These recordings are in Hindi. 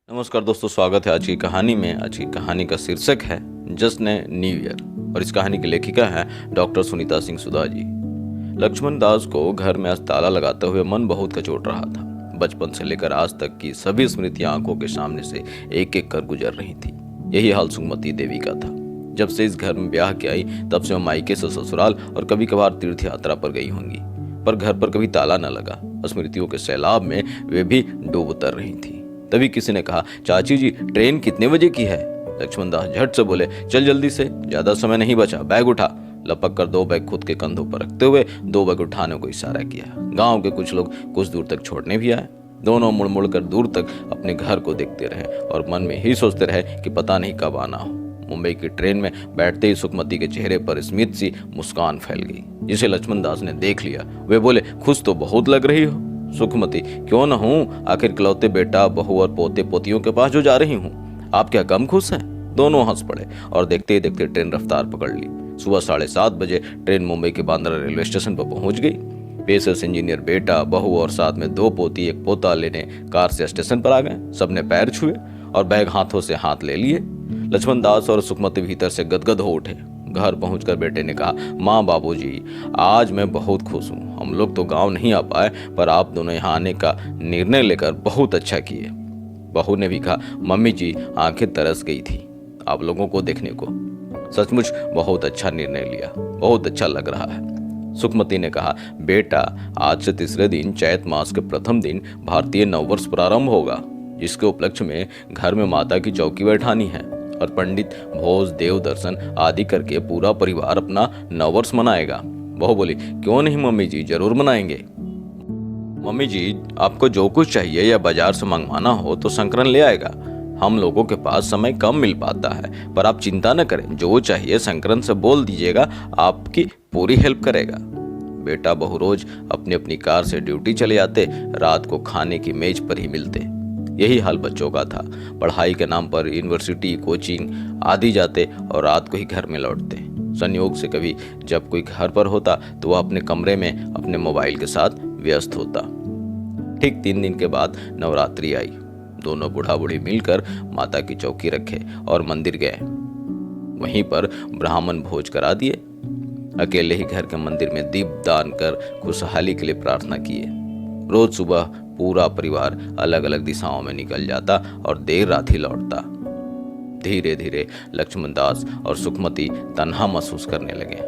नमस्कार दोस्तों, स्वागत है आज की कहानी में। आज की कहानी का शीर्षक है जश्न न्यू ईयर और इस कहानी की लेखिका है डॉक्टर सुनीता सिंह सुधा जी। लक्ष्मण दास को घर में आज ताला लगाते हुए मन बहुत कचोट रहा था। बचपन से लेकर आज तक की सभी स्मृतियां आंखों के सामने से एक एक कर गुजर रही थी। यही हाल सुमति देवी का था। जब से इस घर में ब्याह के आई तब से वो मायके से ससुराल और कभी कभार तीर्थ यात्रा पर गई होंगी, पर घर पर कभी ताला न लगा। स्मृतियों के सैलाब में वे भी डूब उतर रही थी। तभी किसी ने कहा, चाची जी ट्रेन कितने बजे की है? लक्ष्मण दास झट से बोले, चल जल्दी से, ज्यादा समय नहीं बचा, बैग उठा। लपक कर 2 बैग खुद के कंधों पर रखते हुए 2 बैग उठाने को इशारा किया। गांव के कुछ लोग कुछ दूर तक छोड़ने भी आए। दोनों मुड़ मुड़ कर दूर तक अपने घर को देखते रहे और मन में ही सोचते रहे कि पता नहीं कब आना हो। मुंबई की ट्रेन में बैठते ही सुखमती के चेहरे पर स्मित सी मुस्कान फैल गई, जिसे लक्ष्मण दास ने देख लिया। वे बोले, खुश तो बहुत लग रही हो। सुखमती, क्यों न हूँ, आखिर इकलौते बेटा बहू और पोते पोतियों के पास जो जा रही हूँ। आप क्या कम खुश हैं? दोनों हंस पड़े और देखते ही देखते ट्रेन रफ्तार पकड़ ली। सुबह 7:30 बजे ट्रेन मुंबई के बांद्रा रेलवे स्टेशन पर पहुंच गई। पेशेस इंजीनियर बेटा बहू और साथ में 2 पोती 1 पोता लेने कार से स्टेशन पर आ गए। सबने पैर छुए और बैग हाथों से हाथ ले लिए। लक्ष्मण दास और सुखमती भीतर से गदगद हो उठे। घर पहुंचकर बेटे ने कहा, माँ बाबूजी, आज मैं बहुत खुश हूँ। हम लोग तो गांव नहीं आ पाए, पर आप दोनों यहाँ आने का निर्णय लेकर बहुत अच्छा किए। बहू ने भी कहा, मम्मी जी, आंखें तरस गई थी आप लोगों को देखने को। सचमुच बहुत अच्छा निर्णय लिया, बहुत अच्छा लग रहा है। सुखमती ने कहा, बेटा, आज से तीसरे दिन चैत मास के प्रथम दिन भारतीय नववर्ष प्रारंभ होगा, जिसके उपलक्ष्य में घर में माता की चौकी बैठानी है और पंडित भोज देव दर्शन आदि करके पूरा परिवार अपना नववर्ष मनाएगा। बहू बोली, क्यों नहीं मम्मी जी, जरूर मनाएंगे। मम्मी जी, आपको जो कुछ चाहिए या बाजार से मंगवाना हो तो शंकरन ले आएगा। हम लोगों के पास समय कम मिल पाता है, पर आप चिंता न करें, जो चाहिए शंकरन से बोल दीजिएगा, आपकी पूरी हेल्प करेगा। बेटा बहू रोज अपनी अपनी कार से ड्यूटी चले जाते, रात को खाने की मेज पर ही मिलते। यही हाल बच्चों का था। पढ़ाई के नाम पर यूनिवर्सिटी, कोचिंग आदि जाते और रात को ही घर में लौटते। संयोग से कभी जब कोई घर पर होता तो वह अपने कमरे में अपने मोबाइल के साथ व्यस्त होता। ठीक 3 दिन के बाद नवरात्रि आई। दोनों बूढ़ा बूढ़ी मिलकर माता की चौकी रखे और मंदिर गए। वहीं पर ब्राह्मण भोज करा दिए। अकेले ही घर के मंदिर में दीप दान कर खुशहाली के लिए प्रार्थना किए। रोज सुबह पूरा परिवार अलग अलग दिशाओं में निकल जाता और देर रात ही लौटता। धीरे धीरे लक्ष्मण दास और सुखमती तन्हा महसूस करने लगे।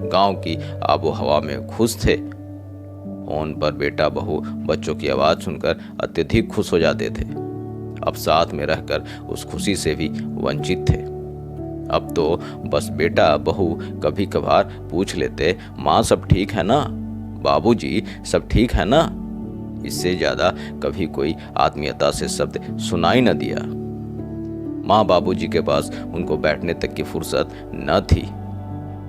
गांव की आबो हवा में खुश थे। फोन पर बेटा बहू बच्चों की आवाज सुनकर अत्यधिक खुश हो जाते थे। अब साथ में रहकर उस खुशी से भी वंचित थे। अब तो बस बेटा बहू कभी कभार पूछ लेते, माँ सब ठीक है ना, बाबूजी सब ठीक है ना। इससे ज्यादा कभी कोई आत्मीयता से शब्द सुनाई न दिया। माँ बाबूजी के पास उनको बैठने तक की फुर्सत न थी।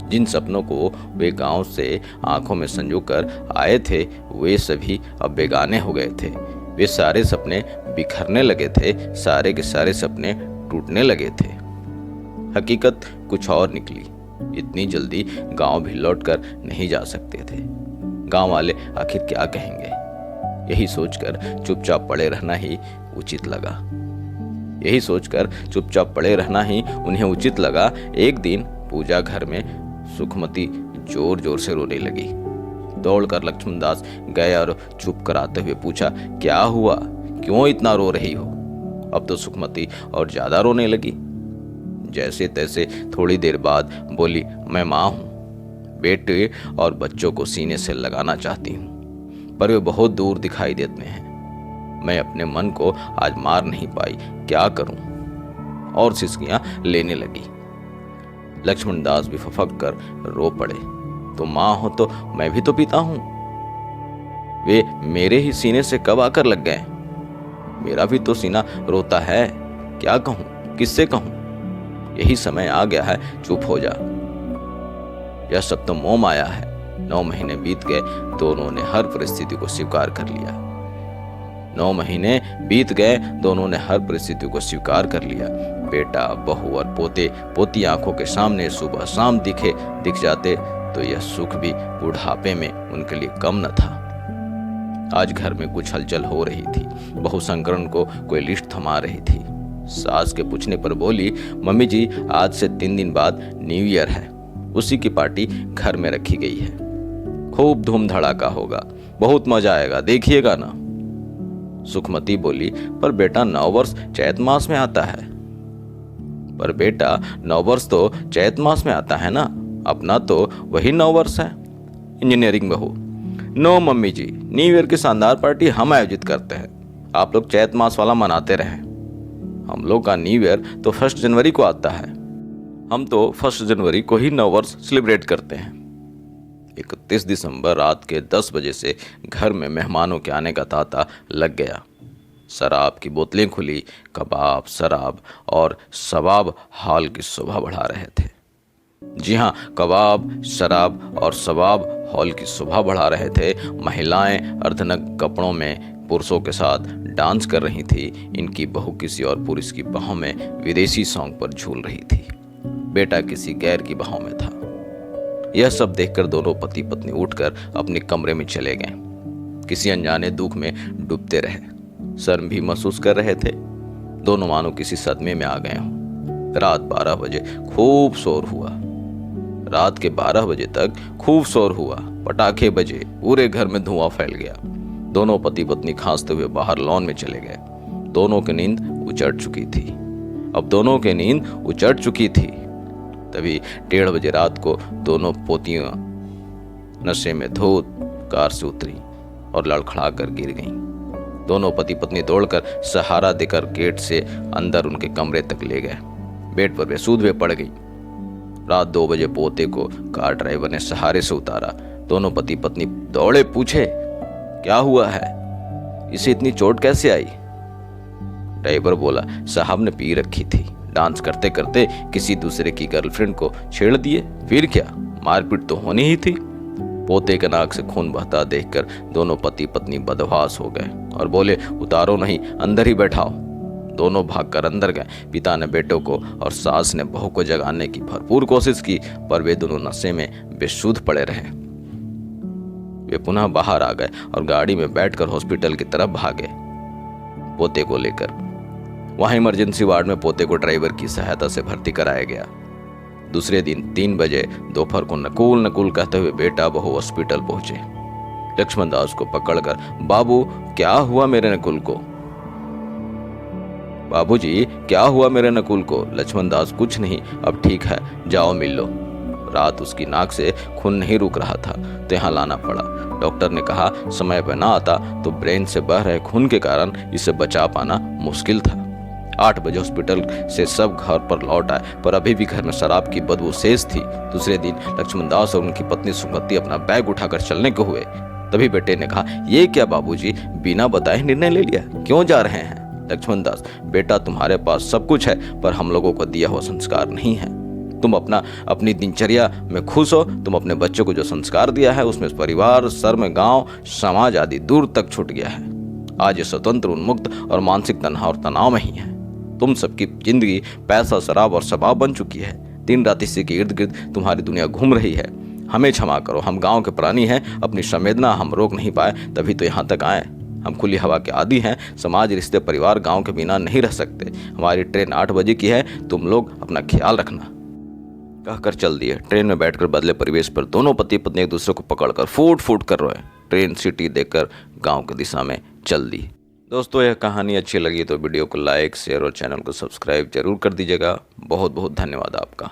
जिन सपनों को वे गांव से आंखों में संजोकर आए थे, वे सभी अब बेगाने हो गए थे। वे सारे सपने बिखरने लगे थे, सारे के सारे सपने टूटने लगे थे। हकीकत कुछ और निकली। इतनी जल्दी गांव भी लौटकर नहीं जा सकते थे। गांव वाले आखिर क्या कहेंगे, यही सोचकर चुपचाप पड़े रहना ही उचित लगा। उन्हें उचित लगा। एक दिन पूजा घर में सुखमती जोर जोर से रोने लगी। दौड़कर लक्ष्मण दास गए और चुप कराते हुए पूछा, क्या हुआ, क्यों इतना रो रही हो? अब तो सुखमती और ज्यादा रोने लगी। जैसे तैसे थोड़ी देर बाद बोली, मैं माँ हूँ, बेटे और बच्चों को सीने से लगाना चाहती हूँ, पर वे बहुत दूर दिखाई देते हैं। मैं अपने मन को आज मार नहीं पाई, क्या करूं? और सिसकियां लेने लगी। लक्ष्मण दास भी फफक कर रो पड़े। तो माँ हो तो मैं भी तो पिता हूं। वे मेरे ही सीने से कब आकर लग गए? मेरा भी तो सीना रोता है। क्या कहूं, किससे कहूं? यही समय आ गया है, चुप हो जा। यह सब तो मोह माया है। 9 महीने बीत गए, दोनों ने हर परिस्थिति को स्वीकार कर लिया। 9 महीने बीत गए, दोनों ने हर परिस्थिति को स्वीकार कर लिया। बेटा बहू और पोते पोती आंखों के सामने सुबह शाम दिख जाते तो यह सुख भी बुढ़ापे में उनके लिए कम न था। आज घर में कुछ हलचल हो रही थी। बहू शंकरन को कोई लिस्ट थमा रही थी। सास के पूछने पर बोली, मम्मी जी आज से 3 दिन बाद न्यू ईयर है, उसी की पार्टी घर में रखी गई है। खूब धूम धड़ाका होगा, बहुत मजा आएगा, देखिएगा ना। सुखमती बोली, पर बेटा नववर्ष चैत मास में आता है। पर बेटा नववर्ष तो चैत मास में आता है ना, अपना तो वही नववर्ष है। इंजीनियरिंग बहू, नो मम्मी जी, न्यू ईयर की शानदार पार्टी हम आयोजित करते हैं, आप लोग चैत मास वाला मनाते रहें। हम लोग का न्यू ईयर तो 1 जनवरी को आता है, हम तो 1 जनवरी को ही नववर्ष सेलिब्रेट करते हैं। 31 दिसंबर रात के 10 बजे से घर में मेहमानों के आने का तांता लग गया। शराब की बोतलें खुली, कबाब, शराब और सबाब हाल की शोभा बढ़ा रहे थे। जी हाँ, कबाब, शराब और सबाब हॉल की शोभा बढ़ा रहे थे। महिलाएं अर्धनग्न कपड़ों में पुरुषों के साथ डांस कर रही थी। इनकी बहू किसी और पुरुष की बाहों में विदेशी सॉन्ग पर झूल रही थी। बेटा किसी गैर की बाहों में था। यह सब देखकर दोनों पति पत्नी उठकर अपने कमरे में चले गए। किसी अनजाने दुख में डूबते रहे। शर्म भी महसूस कर रहे थे। दोनों मानो किसी सदमे में आ गए हों। रात 12 बजे खूब शोर हुआ। रात के 12 बजे तक खूब शोर हुआ। पटाखे बजे, पूरे घर में धुआं फैल गया। दोनों पति पत्नी खांसते हुए बाहर लॉन में चले गए। दोनों की नींद उचट चुकी थी। अब दोनों की नींद उचट चुकी थी। तभी 1:30 बजे रात को दोनों पोतियां नशे में धोत कार से उतरी और लड़खड़ा कर गिर गईं। दोनों पति पत्नी दौड़कर सहारा देकर गेट से अंदर उनके कमरे तक ले गए। बेड पर बेसुध वे पड़ गई। रात 2 बजे पोते को कार ड्राइवर ने सहारे से उतारा। दोनों पति पत्नी दौड़े, पूछे क्या हुआ है, इसे इतनी चोट कैसे आई। ड्राइवर बोला, साहब ने पी रखी थी, डांस करते करते किसी दूसरे की गर्लफ्रेंड को छेड़ दिए, फिर क्या, मारपीट तो होनी ही थी। पोते के नाक से खून बहता देखकर दोनों पति पत्नी बदहवास हो गए और बोले, उतारो नहीं, अंदर ही बैठाओ। दोनों भागकर अंदर गए। पिता ने बेटों को और सास ने बहू को जगाने की भरपूर कोशिश की, पर वे दोनों नशे में बेसुध पड़े रहे। वे पुनः बाहर आ गए और गाड़ी में बैठकर हॉस्पिटल की तरफ भागे पोते को लेकर। वहां इमरजेंसी वार्ड में पोते को ड्राइवर की सहायता से भर्ती कराया गया। दूसरे दिन 3 बजे दोपहर को नकुल नकुल कहते हुए बेटा बहू हॉस्पिटल पहुंचे। लक्ष्मण दास को पकड़कर, बाबू क्या हुआ मेरे नकुल को, बाबूजी क्या हुआ मेरे नकुल को। लक्ष्मण दास, कुछ नहीं, अब ठीक है, जाओ मिल लो। रात उसकी नाक से खून नहीं रुक रहा था तो यहाँ लाना पड़ा। डॉक्टर ने कहा समय पर ना आता तो ब्रेन से बह रहे खून के कारण इसे बचा पाना मुश्किल था। 8 बजे हॉस्पिटल से सब घर पर लौट आए, पर अभी भी घर में शराब की बदबू शेष थी। दूसरे दिन लक्ष्मण दास और उनकी पत्नी सुमति अपना बैग उठाकर चलने को हुए। तभी बेटे ने कहा, ये क्या बाबूजी, बिना बताए निर्णय ले लिया, क्यों जा रहे हैं। लक्ष्मण दास, बेटा तुम्हारे पास सब कुछ है, पर हम लोगों को दिया हुआ संस्कार नहीं है। तुम अपनी दिनचर्या में खुश हो। तुम अपने बच्चों को जो संस्कार दिया है उसमें परिवार, शर्म, गांव, समाज आदि दूर तक छूट गया है। आज ये स्वतंत्र, उन्मुक्त और मानसिक तनाव और तनाव में ही है। तुम सबकी जिंदगी पैसा, शराब और शबाब बन चुकी है। दिन रात इसी के इर्द गिर्द तुम्हारी दुनिया घूम रही है। हमें क्षमा करो, हम गांव के प्राणी हैं, अपनी संवेदना हम रोक नहीं पाए, तभी तो यहाँ तक आए। हम खुली हवा के आदी हैं। समाज, रिश्ते, परिवार गांव के बिना नहीं रह सकते। हमारी ट्रेन 8 बजे की है, तुम लोग अपना ख्याल रखना। कहकर चल दिए। ट्रेन में बैठकर बदले परिवेश पर दोनों पति पत्नी एक दूसरे को पकड़कर फूट फूट कर रोए। ट्रेन सीटी देकर गांव की दिशा में चल दी। दोस्तों, यह कहानी अच्छी लगी तो वीडियो को लाइक, शेयर और चैनल को सब्सक्राइब जरूर कर दीजिएगा। बहुत बहुत धन्यवाद आपका।